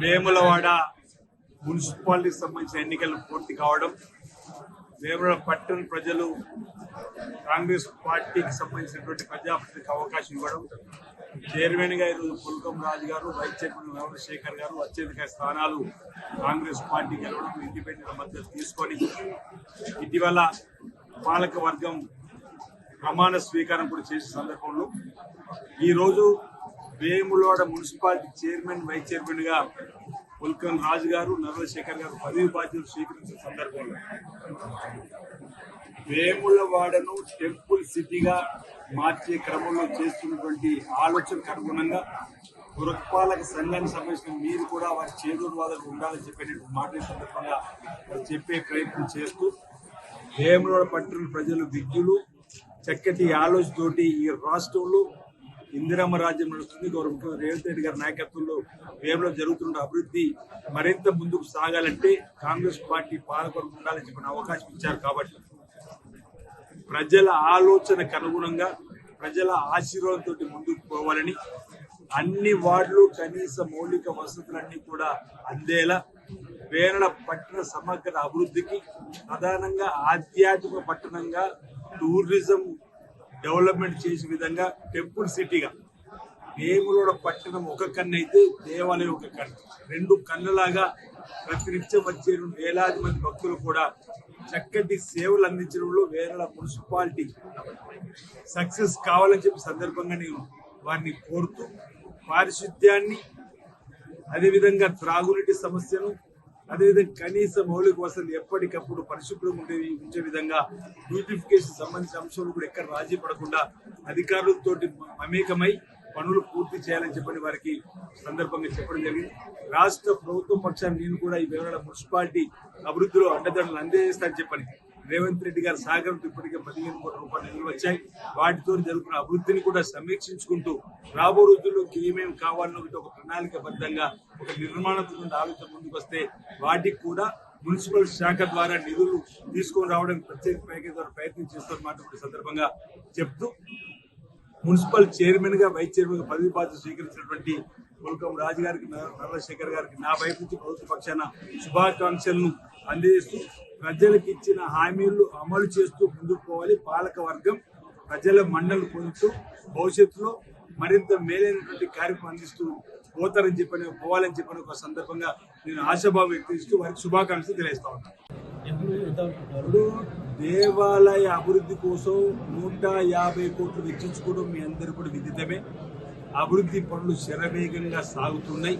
వేములవాడ మున్సిపాలిటీకి సంబంధించిన ఎన్నికలు పూర్తి కావడం, వేములవాడ పట్టణ ప్రజలు కాంగ్రెస్ పార్టీకి సంబంధించినటువంటి ప్రజాప్రతినిధికి అవకాశం ఇవ్వడం, చైర్మన్ గా ఈరోజు పుల్కం రాజు గారు, వైస్ చైర్మన్ నవరశేఖర్ గారు అత్యధిక స్థానాలు కాంగ్రెస్ పార్టీ గెలవడం, ఇండిపెండెంట్ మద్దతు తీసుకొని ఇటీవల పాలక వర్గం ప్రమాణ స్వీకారం కూడా చేసే సందర్భంలో ఈరోజు Vemulawada municipality chairman, vice chairman గా పుల్కం రాజు గారు, నవరశేఖర్ గారు పదవి బాధ్యతలు స్వీకరించిన సందర్భంలో వేములవాడను టెంపుల్ సిటీగా మార్చే క్రమంలో చేస్తున్నటువంటి ఆలోచనకు అనుగుణంగా పురపాలక సంఘానికి సంబంధించిన మీరు కూడా వారి చేదోడు వాదనకు ఉండాలని చెప్పేటువంటి మాట సందర్భంగా చెప్పే ప్రయత్నం చేస్తూ వేములవాడ పట్టణ ప్రజలు విద్యులు చక్కటి ఆలోచనతోటి ఈ రాష్ట్రంలో ఇందిరమ్మ రాజ్యం నడుస్తుంది. గౌరవ ముఖ్యమంత్రి రేవంత్ రెడ్డి గారి నాయకత్వంలో వేములో జరుగుతున్న అభివృద్ధి మరింత ముందుకు సాగాలంటే కాంగ్రెస్ పార్టీ పాలకులు ఉండాలని చెప్పిన అవకాశం ఇచ్చారు. కాబట్టి ప్రజల ఆలోచనకు అనుగుణంగా ప్రజల ఆశీర్వాదంతో ముందుకు పోవాలని అన్ని వార్డులు కనీస మౌలిక వసతులన్నీ కూడా అందేలా వేములవాడ పట్టణ సమగ్ర అభివృద్ధికి ప్రధానంగా ఆధ్యాత్మిక పట్టణంగా టూరిజం డెవలప్మెంట్ చేసే విధంగా టెంపుల్ సిటీగా వేములవాడ పట్టణం ఒక కన్ను అయితే దేవాలయం ఒక కన్ను, రెండు కన్నులాగా ప్రతినిత్యం వచ్చే వేలాది మంది భక్తులు కూడా చక్కటి సేవలు అందించడంలో వేములవాడ మున్సిపాలిటీ సక్సెస్ కావాలని చెప్పి సందర్భంగా నేను వారిని కోరుతూ పారిశుద్ధ్యాన్ని, అదేవిధంగా త్రాగునీటి సమస్యను, అదేవిధంగా కనీస మౌలిక వసతులు ఎప్పటికప్పుడు పరిశుభ్రంగా ఉంచే విధంగా బ్యూటిఫికేషన్ సంబంధించిన అంశాలు కూడా ఎక్కడ రాజీ పడకుండా అధికారులతో మమేకమై పనులు పూర్తి చేయాలని చెప్పని వారికి సందర్భంగా చెప్పడం జరిగింది. రాష్ట్ర ప్రభుత్వం పక్షాన్ని నేను కూడా ఈ వేములవాడ మున్సిపాలిటీ అభివృద్ధిలో అండదండలు అందజేస్తానని చెప్పని రేవంత్ రెడ్డి గారి సహకారంతో ఇప్పటికే 15 కోట్ల రూపాయలు నిధులు వచ్చాయి. వాటితో జరుగుతున్న అభివృద్ధిని కూడా సమీక్షించుకుంటూ రాబో రోజుల్లో ఏమేమి కావాలన్నో ఒక ప్రణాళికబద్ధంగా ఒక నిర్మాణాత్మక ఆలోచన ముందుకు వస్తే వాటికి కూడా మున్సిపల్ శాఖ ద్వారా నిధులు తీసుకొని రావడానికి ప్రత్యేక ప్యాకేజ్ ద్వారా ప్రయత్నం చేస్తున్నమాట సందర్భంగా చెప్తూ మున్సిపల్ చైర్మన్ గా, వైస్ చైర్మన్ గా పదవి బాధ్యత స్వీకరించినటువంటి పుల్కం రాజు గారికి, నవరశేఖర్ గారికి నా వైపు నుంచి ప్రభుత్వ పక్షాన శుభాకాంక్షలను అందజేస్తూ ప్రజలకు ఇచ్చిన హామీలు అమలు చేస్తూ ముందుకు పోవాలి. పాలక వర్గం ప్రజల మండలు పొందుతూ భవిష్యత్తులో మరింత మేలైనటువంటి కార్యక్రమం అందిస్తూ పోవాలని చెప్పని ఒక సందర్భంగా నేను ఆశాభావం వ్యక్తిస్తూ వారికి శుభాకాంక్షలు తెలియజేస్తా ఉన్నాను. ఇప్పుడు దేవాలయ అభివృద్ధి కోసం 150 కోట్లు వెచ్చించుకోవడం మీ అందరూ కూడా విదితమే. అభివృద్ధి పనులు శరవేగంగా సాగుతున్నాయి,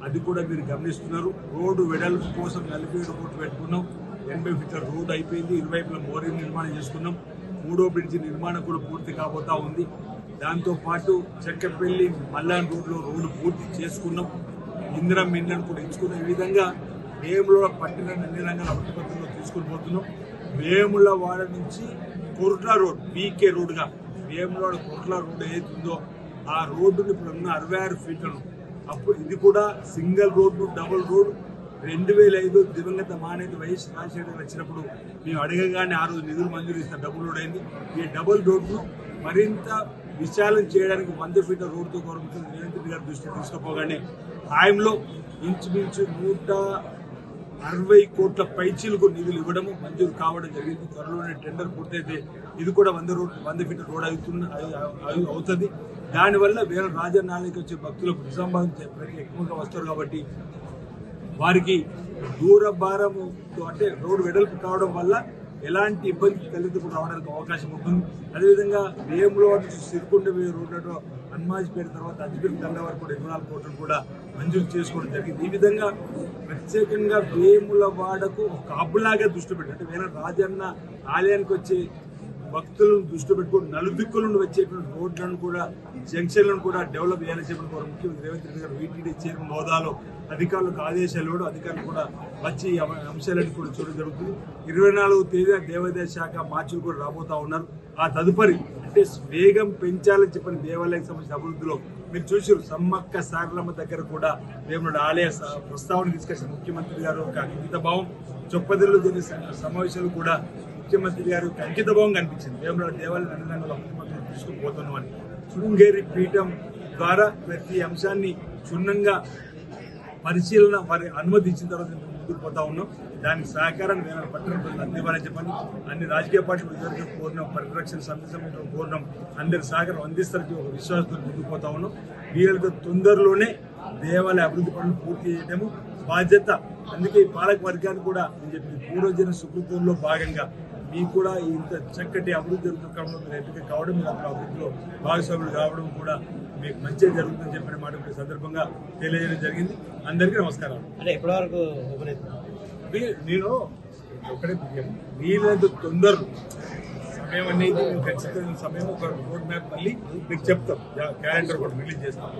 అది కూడా మీరు గమనిస్తున్నారు. రోడ్డు వెడల్పు కోసం 47 కోట్లు పెట్టుకున్నాం. 80 ఫీట్ల రోడ్డు అయిపోయింది. ఇరువైపులా మోరింగ్ నిర్మాణం చేసుకున్నాం. 3వ బ్రిడ్జి నిర్మాణం కూడా పూర్తి కాబోతా ఉంది. దాంతోపాటు చెక్కపల్లి మల్లాన్ రోడ్డు పూర్తి చేసుకున్నాం. ఇందిరం ఇండ్లను కూడా ఇచ్చుకున్నాం. ఈ విధంగా వేములవాడ పట్టణాన్ని అన్ని రంగాల అభివృద్ధి పథకంలో తీసుకుని పోతున్నాం. వేములవాడ నుంచి కొర్ట్ల రోడ్, పీకే రోడ్డుగా వేములవాడ కొర్ట్ల రోడ్డు ఏదైతుందో ఆ రోడ్డుని ఇప్పుడు ఉన్న 66 ఫీట్లను, అప్పుడు ఇది కూడా సింగిల్ రోడ్డు, డబుల్ రోడ్ 2005 దివంగత మానేత వైఎస్ రాజశేఖర్ వచ్చినప్పుడు మేము అడగగానే ఆ రోజు నిధులు మంజూరు ఇస్తే డబుల్ రోడ్ అయింది. ఈ డబుల్ రోడ్ను మరింత విశాలం చేయడానికి 100 ఫీట్ల రోడ్డుతో గౌరవ రేవంత్ రెడ్డి గారి దృష్టికి తీసుకుపోగానే ఆయనలో ఇంచుమించు 160 కోట్ల పైచీలకు నిధులు ఇవ్వడము మంజూరు కావడం జరిగింది. త్వరలోనే టెండర్ పూర్తయితే ఇది కూడా 100 ఫీట్ల రోడ్ అవుతుంది. దానివల్ల వేరే రాజధానికి వచ్చే భక్తులకు నిజామాబాద్ ఎక్కువగా వస్తారు కాబట్టి వారికి దూర భారము అంటే రోడ్డు వెడల్పు కావడం వల్ల ఎలాంటి ఇబ్బంది తలెత్తుకు రావడానికి అవకాశం ఉంటుంది. అదేవిధంగా వేములవాడ నుంచి సిరికొండ రోడ్డు హనుమాజ్పేట తర్వాత అజ్పేట తండ వరకు కూడా 24 కోట్లు కూడా మంజూరు చేసుకోవడం జరిగింది. ఈ విధంగా ప్రత్యేకంగా వేములవాడకు ఒక హబ్లాగా దృష్టి పెట్టి, అంటే వేరే రాజన్న ఆలయానికి వచ్చే భక్తులను దృష్టి పెట్టుకుని నలుదిక్కుల నుండి వచ్చేటువంటి రోడ్లను కూడా, జంక్షన్లను కూడా డెవలప్ చేయాలని చెప్పిన ముఖ్యమంత్రి రేవంత్ రెడ్డి గారు వీటీడీ చైర్మన్ హోదాలో అధికారులకు ఆదేశాలు ఇవ్వడం, అధికారులు కూడా వచ్చి అంశాలను కూడా చూడడం జరుగుతుంది. 24వ తేదీన దేవాదాయ శాఖ మార్చులు కూడా రాబోతా ఉన్నారు. ఆ తదుపరి అంటే వేగం పెంచాలని చెప్పిన దేవాలయానికి సంబంధించిన అభివృద్ధిలో మీరు చూసారు. సమ్మక్క సారలమ్మ దగ్గర కూడా వేములవాడ ఆలయ ప్రస్తావన తీసుకొచ్చిన ముఖ్యమంత్రి గారు ఒక అంకిత భావం, చొప్పదిలో జరిగిన సమావేశాలు కూడా ముఖ్యమంత్రి గారు అంకిత భావం కనిపించింది. వేములవాడ దేవాలయం అన్ని రంగాల ముఖ్యమంత్రి తీసుకుపోతున్నాం అని. శృంగేరి పీఠం ద్వారా ప్రతి అంశాన్ని క్షుణ్ణంగా పరిశీలన వారి అనుమతి ఇచ్చిన తర్వాత మేము ముందుకు పోతా ఉన్నాం. దానికి సహకారాన్ని వేరే పట్టణ ప్రజలు అందివ్వాలని చెప్పని అన్ని రాజకీయ పార్టీలు ఇద్దరికి కోరినాం, పరిరక్షణ సమితి సమితిలో కోరినాం, అందరి సహకారం అందిస్తారని ఒక విశ్వాసంతో ముందుకు పోతా ఉన్నాం. వీళ్ళతో తొందరలోనే దేవాలయ అభివృద్ధి పనులు పూర్తి చేయడము బాధ్యత. అందుకే ఈ పాలక వర్గాన్ని కూడా నేను చెప్పి పూర్వజన సుకృతంలో భాగంగా మీకు కూడా ఇంత చక్కటి అభివృద్ధి జరుగుతున్న క్రమంలో మీరు ఎంపిక కావడం, మీరు అక్కడ అభివృద్ధిలో భాగస్వాములు కావడం కూడా మీకు మంచిగా జరుగుతుందని చెప్పిన మాట ఈ సందర్భంగా తెలియజేయడం జరిగింది. అందరికీ నమస్కారాలు. అంటే ఎప్పటివరకు నేను ఒకటే వీలైనంత తొందరలో సమయం అనేది మేము ఖచ్చితమైన సమయం ఒక రోడ్ మ్యాప్ మళ్ళీ మీకు చెప్తాం, క్యాలెండర్ కూడా రిలీజ్ చేస్తాం.